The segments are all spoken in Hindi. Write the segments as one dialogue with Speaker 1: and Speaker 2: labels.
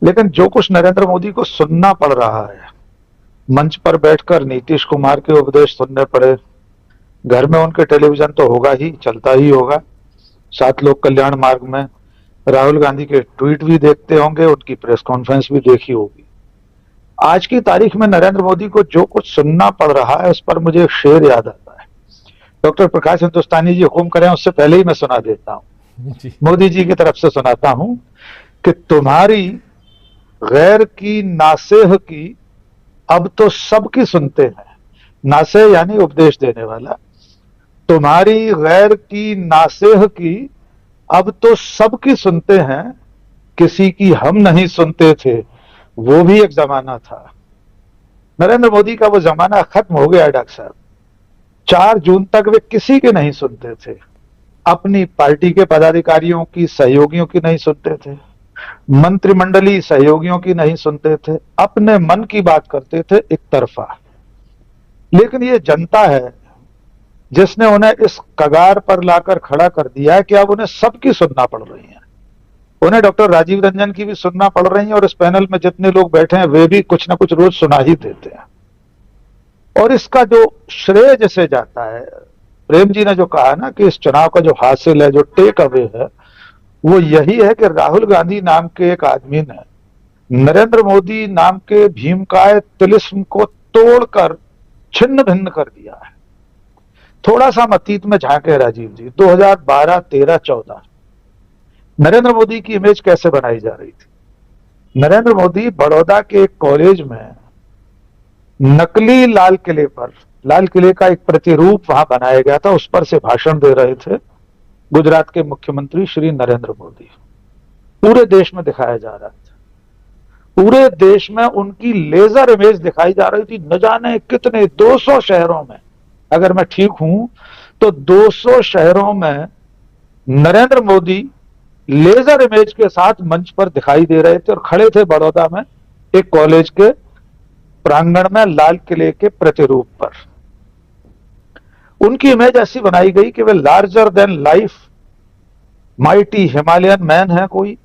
Speaker 1: लेकिन जो कुछ नरेंद्र मोदी को सुनना पड़ रहा है, मंच पर बैठकर नीतीश कुमार के उपदेश सुनने पड़े, घर में उनके टेलीविजन तो होगा ही, चलता ही होगा, सात लोक कल्याण मार्ग में राहुल गांधी के ट्वीट भी देखते होंगे, उनकी प्रेस कॉन्फ्रेंस भी देखी होगी। आज की तारीख में नरेंद्र मोदी को जो कुछ सुनना पड़ रहा है, उस पर मुझे एक शेर याद आता है। डॉक्टर प्रकाश हिंदुस्तानी जी हुक्म करें उससे पहले ही मैं सुना देता हूं। मोदी जी की तरफ से सुनाता हूं कि तुम्हारी गैर की नासेह की अब तो सबकी सुनते हैं। नासेह यानी उपदेश देने वाला। तुम्हारी गैर की नासेह की अब तो सबकी सुनते हैं, किसी की हम नहीं सुनते थे, वो भी एक जमाना था। नरेंद्र मोदी का वो जमाना खत्म हो गया डॉक्टर साहब। 4 जून तक वे किसी के नहीं सुनते थे, अपनी पार्टी के पदाधिकारियों की, सहयोगियों की नहीं सुनते थे, मंत्रिमंडलीय सहयोगियों की नहीं सुनते थे, अपने मन की बात करते थे एक तरफा। लेकिन ये जनता है जिसने उन्हें इस कगार पर लाकर खड़ा कर दिया है कि अब उन्हें सबकी सुनना पड़ रही है। उन्हें डॉक्टर राजीव रंजन की भी सुनना पड़ रही है, और इस पैनल में जितने लोग बैठे हैं वे भी कुछ ना कुछ रोज सुना ही देते हैं। और इसका जो श्रेय जिसे जाता है, प्रेम जी ने जो कहा ना कि इस चुनाव का जो हासिल है, जो टेक अवे है, वो यही है कि राहुल गांधी नाम के एक आदमी ने नरेंद्र मोदी नाम के भीमकाय तिलिस्म को तोड़कर छिन्न भिन्न कर दिया है। थोड़ा सा अतीत में झांके राजीव जी, 2012, 13, 14 नरेंद्र मोदी की इमेज कैसे बनाई जा रही थी। नरेंद्र मोदी बड़ौदा के एक कॉलेज में नकली लाल किले पर, लाल किले का एक प्रतिरूप वहां बनाया गया था, उस पर से भाषण दे रहे थे गुजरात के मुख्यमंत्री श्री नरेंद्र मोदी। पूरे देश में दिखाया जा रहा था, पूरे देश में उनकी लेजर इमेज दिखाई जा रही थी। न जाने कितने 200 शहरों में, अगर मैं ठीक हूं तो 200 शहरों में नरेंद्र मोदी लेजर इमेज के साथ मंच पर दिखाई दे रहे थे और खड़े थे बड़ौदा में एक कॉलेज के प्रांगण में लाल किले के प्रतिरूप पर। उनकी इमेज ऐसी बनाई गई कि वे larger than life mighty Himalayan man है कोई,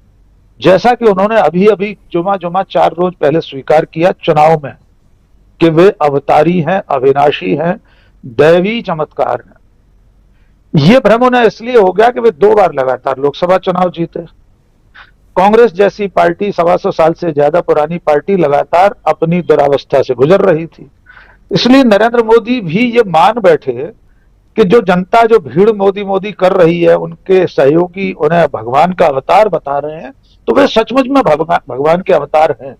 Speaker 1: जैसा कि उन्होंने अभी अभी जुमा 4 रोज पहले स्वीकार किया चुनाव में कि वे अवतारी हैं, अविनाशी हैं, दैवी चमत्कार हैं। ये भ्रम उन्हें इसलिए हो गया कि वे 2 बार लगातार लोकसभा चुनाव जीते। कांग्रेस जैसी पार्टी, 125 साल से ज्यादा पुरानी पार्टी, लगातार अपनी दुरावस्था से गुजर रही थी। इसलिए नरेंद्र मोदी भी ये मान बैठे कि जो जनता, जो भीड़ मोदी मोदी कर रही है, उनके सहयोगी उन्हें भगवान का अवतार बता रहे हैं, तो वे सचमुच में भगवान के अवतार हैं।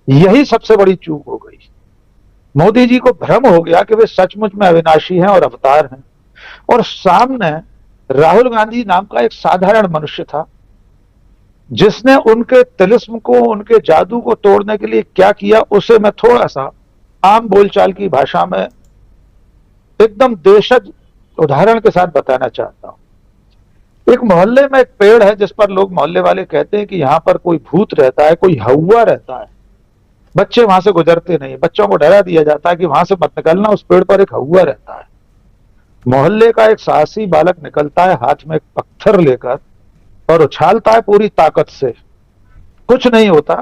Speaker 1: यही सबसे बड़ी चूक हो गई। मोदी जी को भ्रम हो गया कि वे सचमुच में अविनाशी हैं और अवतार हैं, और सामने राहुल गांधी नाम का एक साधारण मनुष्य था जिसने उनके तिलिस्म को, उनके जादू को तोड़ने के लिए क्या किया, उसे मैं थोड़ा सा आम बोलचाल की भाषा में एकदम देशज उदाहरण के साथ बताना चाहता हूं। एक मोहल्ले में एक पेड़ है जिस पर लोग, मोहल्ले वाले कहते हैं कि यहां पर कोई भूत रहता है, कोई हौवा रहता है। बच्चे वहां से गुजरते नहीं, बच्चों को डरा दिया जाता है कि वहां से मत निकलना, उस पेड़ पर एक हौवा रहता है। मोहल्ले का एक साहसी बालक निकलता है हाथ में एक पत्थर लेकर और उछालता है पूरी ताकत से। कुछ नहीं होता,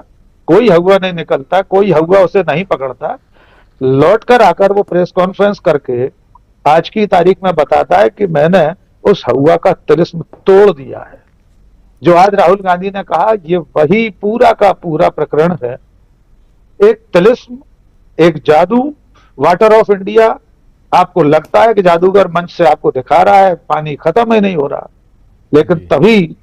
Speaker 1: कोई हौवा नहीं निकलता, कोई हौवा उसे नहीं पकड़ता। लौटकर आकर वो प्रेस कॉन्फ्रेंस करके आज की तारीख में बताता है कि मैंने उस हौवा का तिलिस्म तोड़ दिया है। जो आज राहुल गांधी ने कहा, ये वही पूरा का पूरा प्रकरण है। एक तिलिस्म, एक जादू, वाटर ऑफ इंडिया, आपको लगता है कि जादूगर मंच से आपको दिखा रहा है पानी खत्म ही नहीं हो रहा, लेकिन तभी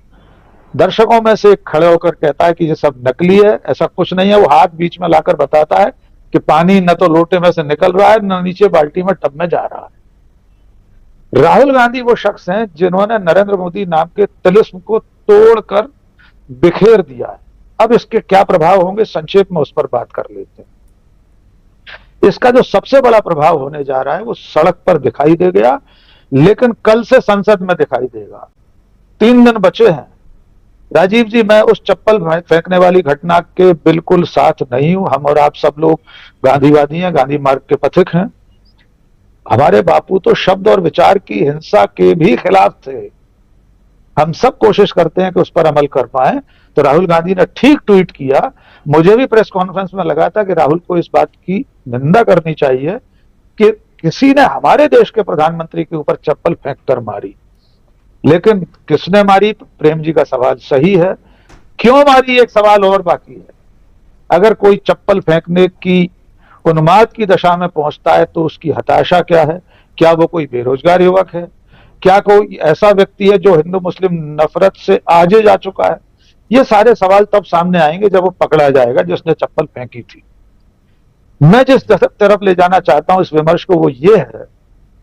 Speaker 1: दर्शकों में से खड़े होकर कहता है कि ये सब नकली है, ऐसा कुछ नहीं है। वो हाथ बीच में लाकर बताता है कि पानी न तो लोटे में से निकल रहा है, न नीचे बाल्टी में टब में जा रहा है। राहुल गांधी वो शख्स हैं जिन्होंने नरेंद्र मोदी नाम के तिलिस्म को तोड़कर बिखेर दिया है। अब इसके क्या प्रभाव होंगे, संक्षेप में उस पर बात कर लेते हैं। इसका जो सबसे बड़ा प्रभाव होने जा रहा है वो सड़क पर दिखाई दे गया, लेकिन कल से संसद में दिखाई देगा। 3 दिन बचे हैं। राजीव जी, मैं उस चप्पल फेंकने वाली घटना के बिल्कुल साथ नहीं हूं। हम और आप सब लोग गांधीवादी हैं, गांधी मार्ग के पथिक हैं। हमारे बापू तो शब्द और विचार की हिंसा के भी खिलाफ थे। हम सब कोशिश करते हैं कि उस पर अमल कर पाए, तो राहुल गांधी ने ठीक ट्वीट किया। मुझे भी प्रेस कॉन्फ्रेंस में लगा था कि राहुल को इस बात की निंदा करनी चाहिए कि किसी ने हमारे देश के प्रधानमंत्री के ऊपर चप्पल फेंक कर मारी। लेकिन किसने मारी? प्रेम जी का सवाल सही है, क्यों मारी एक सवाल और बाकी है। अगर कोई चप्पल फेंकने की उन्माद की दशा में पहुंचता है तो उसकी हताशा क्या है? क्या वो कोई बेरोजगार युवक है? क्या कोई ऐसा व्यक्ति है जो हिंदू मुस्लिम नफरत से आगे जा चुका है? ये सारे सवाल तब सामने आएंगे जब वो पकड़ा जाएगा जिसने चप्पल फेंकी थी। मैं जिस तरफ ले जाना चाहता हूं इस विमर्श को वो ये है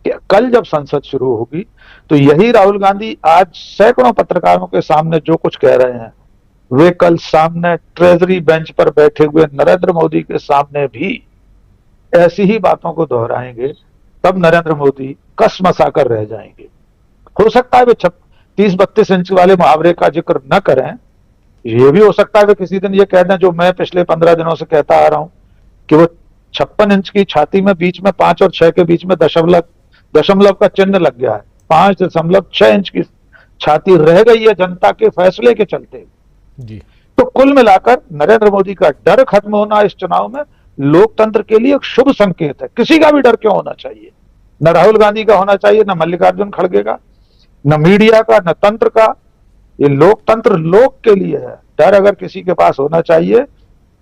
Speaker 1: कि कल जब संसद शुरू होगी तो यही राहुल गांधी आज सैकड़ों पत्रकारों के सामने जो कुछ कह रहे हैं वे कल सामने ट्रेजरी बेंच पर बैठे हुए नरेंद्र मोदी के सामने भी ऐसी ही बातों को दोहराएंगे। तब नरेंद्र मोदी कसमसा कर रह जाएंगे। हो सकता है वे 30-32 इंच वाले मुहावरे का जिक्र न करें, ये भी हो सकता है वे किसी दिन ये कह दें जो मैं पिछले 15 दिनों से कहता आ रहा हूं कि वो 56 इंच की छाती में बीच में 5 और 6 के बीच में दशमलव का चिन्ह लग गया है। 5.6 इंच की छाती रह गई है जनता के फैसले के चलते
Speaker 2: जी।
Speaker 1: तो कुल मिलाकर नरेंद्र मोदी का डर खत्म होना इस चुनाव में लोकतंत्र के लिए एक शुभ संकेत है। किसी का भी डर क्यों होना चाहिए? न राहुल गांधी का होना चाहिए, न मल्लिकार्जुन खड़गे का, न मीडिया का, न तंत्र का। ये लोकतंत्र लोक के लिए है। डर अगर किसी के पास होना चाहिए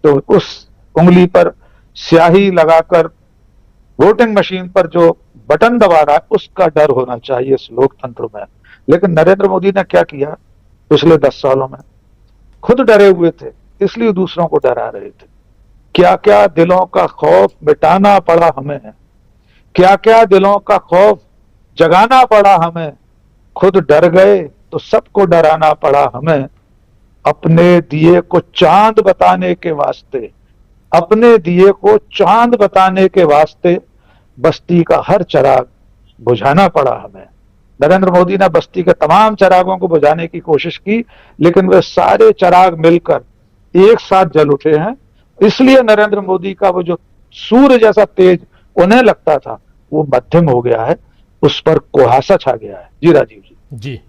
Speaker 1: तो उस उंगली पर स्याही लगाकर वोटिंग मशीन पर जो बटन दबा रहा है उसका डर होना चाहिए इस लोकतंत्र में। लेकिन नरेंद्र मोदी ने क्या किया पिछले 10 सालों में? खुद डरे हुए थे इसलिए दूसरों को डरा रहे थे। क्या क्या दिलों का खौफ मिटाना पड़ा हमें, क्या क्या दिलों का खौफ जगाना पड़ा हमें। खुद डर गए तो सबको डराना पड़ा हमें। अपने दिए को चांद बताने के वास्ते, अपने दिए को चांद बताने के वास्ते बस्ती का हर चिराग बुझाना पड़ा हमें। नरेंद्र मोदी ने बस्ती के तमाम चिरागों को बुझाने की कोशिश की लेकिन वे सारे चिराग मिलकर एक साथ जल उठे हैं। इसलिए नरेंद्र मोदी का वो जो सूर्य जैसा तेज उन्हें लगता था वो मध्यम हो गया है, उस पर कुहासा छा गया है। जी राजीव जी।
Speaker 2: जी